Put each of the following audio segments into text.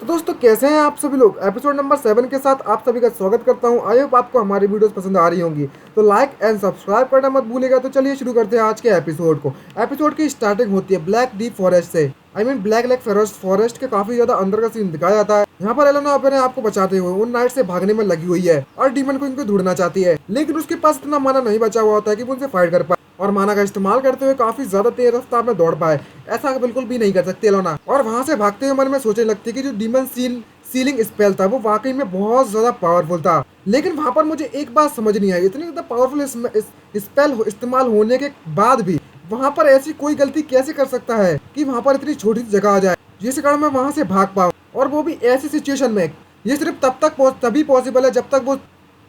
दोस्तों कैसे हैं आप सभी लोग। एपिसोड नंबर 7 के साथ आप सभी का स्वागत करता हूं। आई होप आपको हमारी वीडियोस पसंद आ रही होंगी, तो लाइक एंड सब्सक्राइब करना मत भूलिएगा। तो चलिए शुरू करते हैं आज के एपिसोड को। एपिसोड की स्टार्टिंग होती है ब्लैक डीप फॉरेस्ट से। ब्लैक लेक फॉरेस्ट के काफी ज्यादा अंदर का सीन दिखाया जाता है। यहाँ पर एलेना अपने आप को बचाते हुए उन नाइट से भागने में लगी हुई है और डीमन को इनको ढूंढना चाहती है, लेकिन उसके पास इतना माना नहीं बचा हुआ होता है कि वो उनसे फाइट कर पाए और माना का इस्तेमाल करते हुए काफी ज्यादा तेज रफ्तार में दौड़ पाए। ऐसा बिल्कुल भी नहीं कर सकती एलेना, और वहां से भागते हुए मन में सोचने लगती है कि जो डीमन सीलिंग स्पेल था वो वाकई में बहुत ज्यादा पावरफुल था। लेकिन वहां पर मुझे एक बात समझ नहीं आई, इतनी ज्यादा पावरफुल स्पेल इस्तेमाल होने के बाद भी वहां पर ऐसी कोई गलती कैसे कर सकता है कि वहां पर इतनी छोटी सी जगह आ जाए जिसके कारण मैं वहां से भाग पाऊँ, और वो भी ऐसी सिचुएशन में। ये सिर्फ तभी पॉसिबल है जब तक वो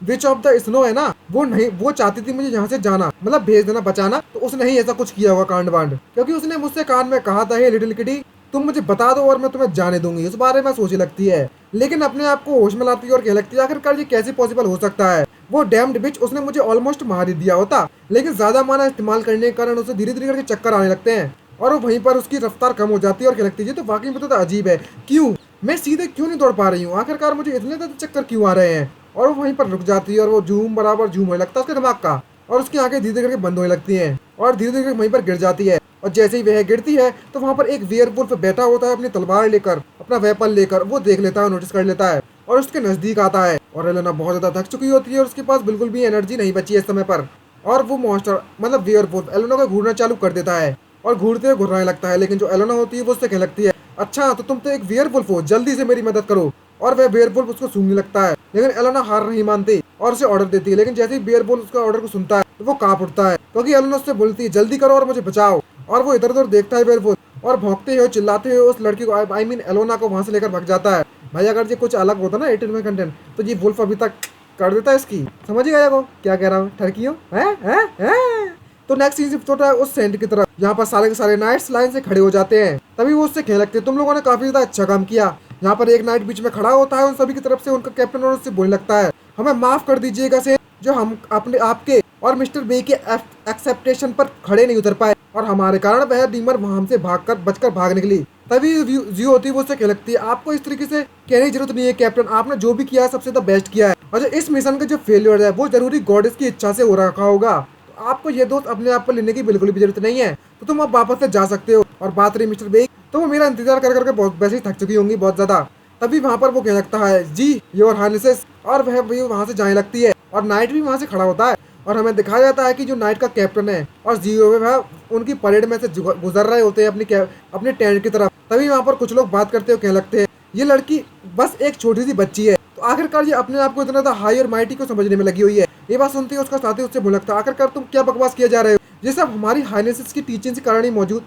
विच ऑफ द स्नो है ना, वो चाहती थी मुझे यहाँ से जाना, मतलब भेज देना, बचाना। तो उसने ही ऐसा कुछ किया होगा कांड वांड, क्योंकि उसने मुझसे कान में कहा था, हे लिटिल किटी तुम मुझे बता दो और मैं तुम्हें जाने दूंगी। इस बारे में सोचने लगती है, लेकिन अपने आप को होश में लाती है और कह लगती है आखिरकार ये कैसे पॉसिबल हो सकता है। वो डैम्ड बिच, उसने मुझे ऑलमोस्ट मार ही दिया होता, लेकिन ज्यादा माना इस्तेमाल करने के कारण उसे धीरे धीरे करके चक्कर आने लगते हैं और वो वहीं पर उसकी रफ्तार कम हो जाती है और कह लगती है तो वाकई में तो अजीब है, क्यों मैं सीधे क्यों नहीं दौड़ पा रही हूँ, आखिरकार मुझे इतने ज्यादा चक्कर क्यों आ रहे हैं। और वो वहीं पर रुक जाती है और वो झूम होने लगता है उसके दिमाग का, और उसकी आंखें धीरे धीरे करके बंद होने लगती हैं और धीरे धीरे वहीं पर गिर जाती है। और जैसे ही वह गिरती है तो वहां पर एक वेयरवुल्फ बैठा होता है अपनी तलवार लेकर, अपना वेपन लेकर। वो देख लेता है, नोटिस कर लेता है और उसके नजदीक आता है। और एलेना बहुत ज्यादा थक चुकी होती है और उसके पास बिल्कुल भी एनर्जी नहीं बची है इस समय पर। और वो मॉन्स्टर मतलब वेयरवुल्फ एलेना को घूरना चालू कर देता है और घूरते हुए घुर्राने लगता है। लेकिन जो एलेना होती है वो उससे कहने लगती है अच्छा तो तुम तो एक वेयरवुल्फ हो, जल्दी से मेरी मदद करो। और वह वेयरवुल्फ उसको सूंघने लगता है, लेकिन एलेना हार नहीं मानती और उसे ऑर्डर देती है। लेकिन जैसे ही वेयरवुल्फ उसका ऑर्डर को सुनता है तो वो कांप उठता है, क्योंकि एलेना उससे बोलती है जल्दी करो और मुझे बचाओ। और वो इधर उधर देखता है वेयरवुल्फ, और भौंकते हुए चिल्लाते हुए उस लड़की को एलोना को वहां से लेकर भाग जाता है। भाई अगर ये कुछ अलग होता ना 18 में कंटेंट, तो ये वुल्फ अभी तक कर देता है इसकी। समझ ही गया वो क्या कह रहा हूँ, ठरकियों है। तो नेक्स्ट सीन शिफ्ट होता है उस सेंट की तरफ, यहाँ पर सारे के सारे नाइट्स लाइन से खड़े हो जाते हैं। तभी वो उससे कहने लगते हैं तुम लोगों ने काफी ज्यादा अच्छा काम किया। यहाँ पर एक नाइट बीच में खड़ा होता है उन सभी की तरफ से उनका कैप्टन, और उससे बोलने लगता है हमें माफ कर दीजिएगा सेंट, जो हम अपने आपके और मिस्टर बे के एक्सेप्टेशन पर खड़े नहीं उतर पाए और हमारे कारण वह डीमर हमसे बचकर भाग निकली। तभी जियो होती है वो उससे कह लगती है आपको इस तरीके से कहने की जरूरत नहीं है कैप्टन, आपने जो भी किया है सबसे द बेस्ट किया है, और इस मिशन का जो फेलियर है वो जरूरी गॉडेस की इच्छा से हो रखा होगा। तो आपको ये दोस्त अपने आप पर लेने की बिल्कुल भी जरूरत नहीं है, तो तुम अब वापस से जा सकते हो। और बात रही मिस्टर बे, तो वो मेरा इंतजार कर करके बहुत वैसे ही थक चुकी होंगी बहुत ज्यादा। तभी वहां पर वो कह लगता है जी योर हाइनेसेस, और वह वहां से जाने लगती है और नाइट भी वहां से खड़ा होता है। और हमें दिखाया जाता है कि जो नाइट का कैप्टन है और जियो वह उनकी परेड में से गुजर रहे होते हैं अपनी टेंट की तरफ। तभी वहां पर कुछ लोग बात करते हुए कहने लगते हैं ये लड़की बस एक छोटी सी बच्ची है, तो आखिरकार ये अपने आप को इतना ज्यादा हाई और माइटी को समझने में लगी हुई है। ये बात सुनती है उसका साथी उससे बोल लगता है आखिरकार तुम क्या बकवास किए जा रहे हो, ये सब हमारी हाइनेसेस की टीचिंग के कारण ही मौजूद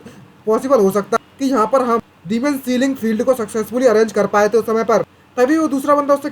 पॉसिबल हो सकता है कि यहाँ पर हम डीमन सीलिंग फील्ड को सक्सेसफुली अरेंज कर पाए थे उस समय पर। तभी वो तीसरा बंदा उससे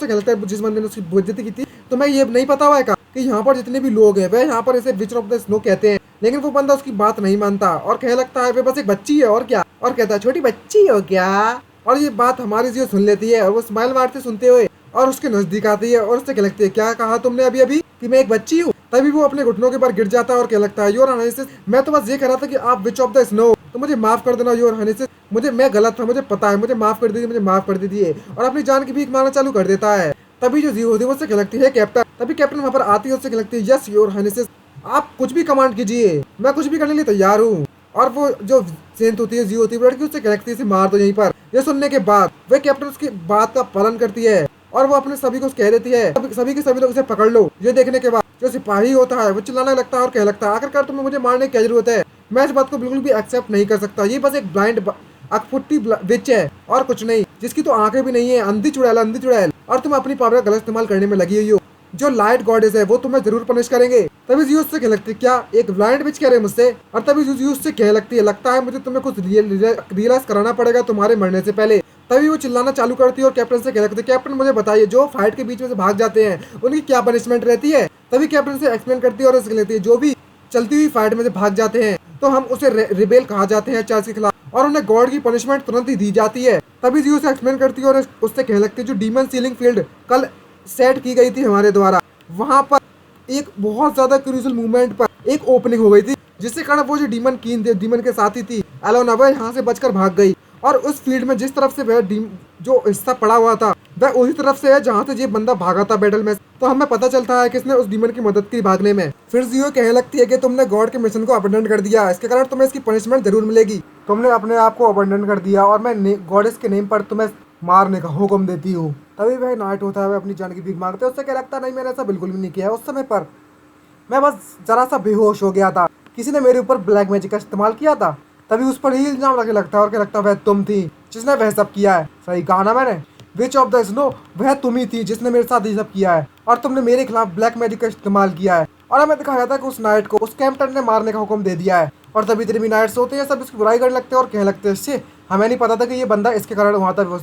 खेलता है जिस बंदे ने उसकी बेइज्जती की थी, तो मैं ये नहीं पता हुआ है कि यहाँ पर जितने भी लोग हैं वह यहाँ पर इसे विच ऑफ द स्नो कहते हैं। लेकिन वो बंदा उसकी बात नहीं मानता और कहने लगता है वे बस एक बच्ची है और क्या, और कहता है छोटी बच्ची हो क्या। और ये बात हमारी जियो सुन लेती है और वो स्माइल मारते सुनते हुए और उसके नजदीक आती है और उससे कह लगती है क्या कहा तुमने अभी अभी कि मैं एक बच्ची हूँ। तभी वो अपने घुटनों के बाहर गिर जाता है और कह लगता है योर हाइनेसेस, मैं तो बस ये कह रहा था कि आप विच ऑफ द स्नो, तो मुझे माफ कर देना योर हाइनेसेस, मैं गलत था, मुझे पता है, मुझे माफ कर दीजिए, मुझे माफ कर दीजिए। और अपनी जान की भीख मांगना चालू कर देता है। तभी जो जियो होती है वो उससे कह लगती है कैप्टन, तभी कैप्टन वहां पर आती है उससे कह लगती है यस योर हाइनेसेस, आप कुछ भी कमांड कीजिए, मैं कुछ भी करने के लिए तैयार हूँ। और वो जो सेंट होती है जियो होती है लड़की उससे कह लगती है इसे मार दो यहीं पर। ये सुनने के बाद वह कैप्टन उसकी बात का पालन करती है और वो अपने सभी को कह देती है सभी के सभी लोग इसे पकड़ लो। ये देखने के बाद जो सिपाही होता है वो चिल्लाने लगता है और कह लगता है आखिरकार तुम्हें मुझे मारने की क्या जरूरत है, मैं इस बात को बिल्कुल भी एक्सेप्ट नहीं कर सकता। ये बस एक ब्लाइंड अकफुट्टी विच है और कुछ नहीं, जिसकी तो आंखें भी नहीं है, अंधी चुड़ैल, और तुम अपनी पावर का गलत इस्तेमाल करने में लगी हुई हो। जो लाइट गॉडेस है वो तुम्हें जरूर पनिश करेंगे। तभी जियो से कहने लगती है क्या एक ब्लाइंड विच कह रहे हैं मुझसे, और तभी जियो से कहने लगती है लगता है मुझे तुम्हें कुछ रियलाइज कराना पड़ेगा तुम्हारे मरने से पहले। तभी वो चिल्लाना चालू करती है और कैप्टन से कह लगती है कैप्टन मुझे बताइए जो फाइट के बीच में से भाग जाते हैं उनकी क्या पनिशमेंट रहती है। तभी कैप्टन से एक्सप्लेन करती है और उससे कहती है जो भी चलती हुई फाइट में से भाग जाते हैं तो हम उसे रिबेल कहा जाते हैं चर्च के खिलाफ, और उन्हें गॉड की पनिशमेंट तुरंत ही दी जाती है। तभी जियो से एक्सप्लेन करती है और उससे कहने लगती है जो डीमन सीलिंग फील्ड कल सेट की गई थी हमारे द्वारा, वहां पर एक बहुत ज्यादा क्रूशियल मूवमेंट पर एक ओपनिंग हो गई थी, जिससे कारण वो जो डीमन के साथी थी एलोना वह यहाँ से बचकर भाग गई और उस फील्ड में जिस तरफ से वह जो हिस्सा पड़ा हुआ था वह उसी तरफ से है जहाँ से ये बंदा भागा था बैटल में। तो हमें पता चलता है कि इसने उस डीमन की मदद की भागने में। फिर जियो कहने लगती है कि तुमने गॉड के मिशन को अबंडन कर दिया, इसके कारण तुम्हें इसकी पनिशमेंट जरूर मिलेगी। तुमने अपने आप को अबंडन कर दिया और मैं गॉडेस के नेम पर तुम्हें मारने का हुक्म देती हूँ। तभी वह नाइट होता है, वह अपनी जान की भीख मांगते हैं। उससे क्या लगता है, नहीं मैंने ऐसा बिल्कुल भी नहीं किया है। उस समय पर मैं बस जरा सा बेहोश हो गया था, किसी ने मेरे ऊपर ब्लैक मैजिक का इस्तेमाल किया था। तभी उस पर ही इल्जाम लगे लगता है और क्या लगता है वह तुम थी जिसने वह सब किया है। सही कहा ना मैंने, विच ऑफ द स्नो, वह तुम ही थी जिसने मेरे साथ ये सब किया है और तुमने मेरे खिलाफ ब्लैक मैजिक का इस्तेमाल किया है। और हमें दिखाया था कि उस नाइट को उस कैंप्टन ने मारने का हुक्म दे दिया है। और तभी इतने भी नाइट्स होते हैं, सब इसकी बुराई करने लगते हैं और कहने लगते हैं इससे हमें नहीं पता था कि ये बंदा इसके कारण वहाँ था,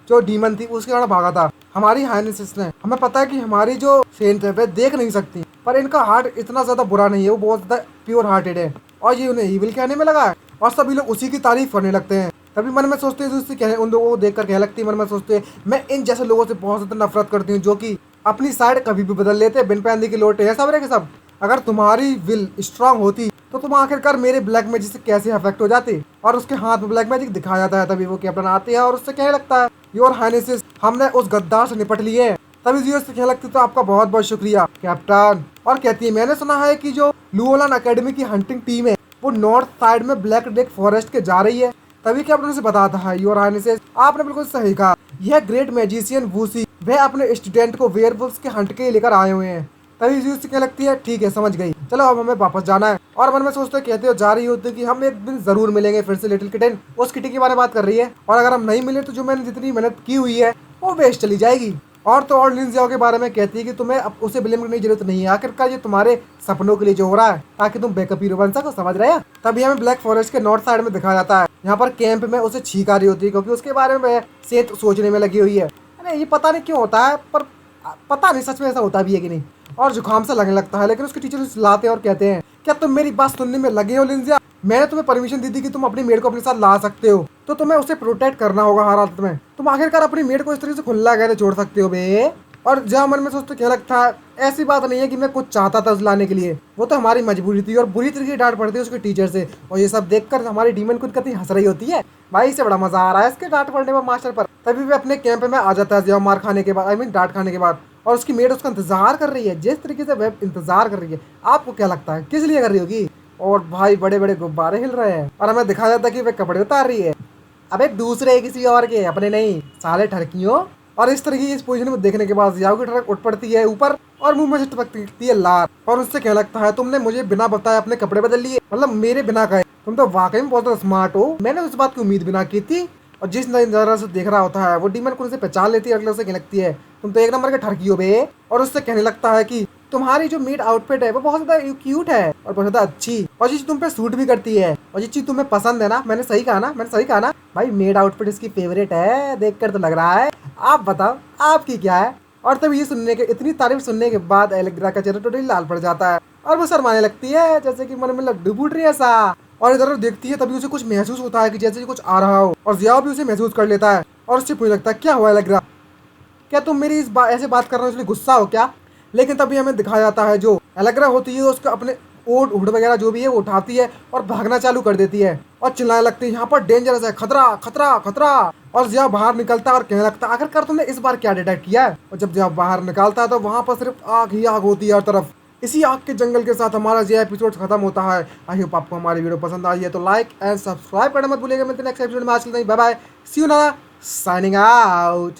जो डीमन थी उसके कारण भागा था। हमारी हाइनेस ने, हमें पता है कि हमारी जो सेंट है वह देख नहीं सकती, पर इनका हार्ट इतना ज्यादा बुरा नहीं है, वो बहुत ज्यादा प्योर हार्टेड है और ये उन्हें ईविल कहने में लगा है। और सभी लोग उसी की तारीफ करने लगते हैं। तभी मन में सोचते हैं, उन लोगों को देखकर कह लगती है, मन में सोचते हैं मैं इन जैसे लोगों से बहुत ज्यादा नफरत करती हूँ जो कि अपनी साइड कभी भी बदल लेते हैं, बिन पैंदी के लोटे हैं सब रे के सब। अगर तुम्हारी विल स्ट्रांग होती तो तुम आखिरकार मेरे ब्लैक मैजिक से कैसे अफेक्ट हो जाते। और उसके हाथ में ब्लैक मैजिक दिखाया जाता है। तभी वो कैप्टन आती है और उससे कहने लगता है, योर हाइनेस, हमने उस गद्दार से निपट लिए हैं। तभी जियो से कहने लगती तो आपका बहुत बहुत शुक्रिया कैप्टन। और कहती है, मैंने सुना है कि जो लुओलन अकेडमी की हंटिंग टीम है वो नॉर्थ साइड में ब्लैक डेक फॉरेस्ट के जा रही है। तभी कैप्टन से बताता है, योर हाइनेस, आपने बिल्कुल सही कहा, यह ग्रेट मैजिशियन वूसी वह अपने स्टूडेंट को वेयरवुल्व्स के हंट के लिए लेकर आए हुए हैं। तभी जियो से कहने लगती है, ठीक है समझ गई, चलो अब हमें वापस जाना है। और मन में सोचते कहते हो जा रही होती कि हम एक दिन जरूर मिलेंगे फिर से लिटिल किटन। उस किटी के बारे में बात कर रही है और अगर हम नहीं मिले तो जो मैंने जितनी मेहनत की हुई है वो वेस्ट चली जाएगी। और तो और लिंजियाओ के बारे में कहती है कि तुम्हें अब उसे ब्लेम करने की जरूरत नहीं है, आखिरकार ये तुम्हारे सपनों के लिए जो हो रहा है ताकि तुम बैकअप हीरो बन सको, समझ रहे हैं। तभी हमें ब्लैक फॉरेस्ट के नॉर्थ साइड में दिखाया जाता है, यहाँ पर कैंप में उसे छींक आ रही होती है क्योंकि उसके बारे में सेत सोचने में लगी हुई है। अरे ये पता नहीं क्यों होता है, पर पता नहीं सच में ऐसा होता भी है कि नहीं। और जुकाम से लगने लगता है, लेकिन उसके टीचर उसे लाते हैं और कहते हैं, क्या तुम मेरी बात सुनने में लगे हो लिंजिया? मैंने तुम्हें परमिशन दी थी कि तुम अपनी मेड को अपने साथ ला सकते हो, तो तुम्हें उसे प्रोटेक्ट करना होगा हर हालत में। तुम आखिरकार अपनी मेड को इस तरीके से खुला कैसे छोड़ सकते हो बे? और जहाँ मन में सोचते क्या लगता है, ऐसी बात नहीं है कि मैं कुछ चाहता था उसे लाने के लिए, वो तो हमारी मजबूरी थी। और बुरी तरीके की डांट पड़ती है उसके टीचर से और ये सब देखकर हमारी डीमन खुद कितनी हंस रही होती है। भाई से बड़ा मजा आ रहा है इसके डांट पड़ने पर मास्टर पर। तभी वे अपने कैंप में आ जाता है जब मार खाने के बाद, आई मीन डांट खाने के बाद। और उसकी मेड उसका इंतजार कर रही है। जिस तरीके से वह इंतजार कर रही है, आपको क्या लगता है किस लिए कर रही होगी? और भाई बड़े बड़े गुब्बारे हिल रहे हैं और हमें दिखाया जाता है कि वह कपड़े उतार रही है। अबे दूसरे किसी और के, अपने नहीं, साले ठरकियों। और इस तरह की इस पोजीशन में देखने के बाद जियाओ की ट्रक उठ पड़ती है ऊपर और मुंह में से टपकती है लार। और उससे क्या लगता है, तुमने मुझे बिना बताए अपने कपड़े बदल लिए, मतलब मेरे बिना कहे। तुम तो वाकई में बहुत स्मार्ट हो, मैंने उस बात की उम्मीद बिना की थी। और जिस नजारा से देख रहा होता है वो डीमन को उसे पहचान लेती है। अगले से कहने लगती है, तुम तो एक नंबर के ठरकी हो बे। और उससे कहने लगता है कि तुम्हारी जो मेड आउटफिट है वो बहुत ज्यादा क्यूट है और बहुत ज्यादा अच्छी, और ये चीज तुम पे सूट भी करती है और ये चीज तुम्हें पसंद है ना। मैंने सही कहा ना, मैंने सही कहा ना? भाई मेड आउटफिट इसकी फेवरेट है, देखकर तो लग रहा है। आप बताओ आपकी क्या है? और तब ये सुनने के, इतनी तारीफ सुनने के बाद एलेग्रा का चेहरा टोटली लाल पड़ जाता है और वो शर्माने लगती है जैसे कि मन में लड्डू फूट रही है सा। और इधर देखती है तभी उसे कुछ महसूस होता है कि जैसे कुछ आ रहा हो, और जियाओ भी उसे महसूस कर लेता है और उससे पूछने लगता है, क्या हुआ एलेग्रा, क्या तुम मेरी ऐसे बात कर रहे हो इसलिए गुस्सा हो क्या? लेकिन तभी हमें दिखाया जाता है जो एलेग्रा होती है उसका अपने ओट हुड वगैरह जो भी है वो उठाती है और भागना चालू कर देती है और चिल्लाने लगती है, यहाँ पर डेंजरस है, खतरा खतरा खतरा। और जिया बाहर निकलता है और कहने लगता है, आखिरकार तुमने इस बार क्या डिटेक्ट किया है? और जब जिया बाहर निकालता है तो वहाँ पर सिर्फ आग ही आग होती है हर तरफ। इसी आग के जंगल के साथ हमारा ये एपिसोड खत्म होता है। आई होप आपको हमारी वीडियो पसंद आई है तो लाइक एंड सब्सक्राइब करना मत भूलिएगा। मिलते हैं नेक्स्ट एपिसोड में, आज के लिए बाय बाय, सी यू ना, साइनिंग आउट।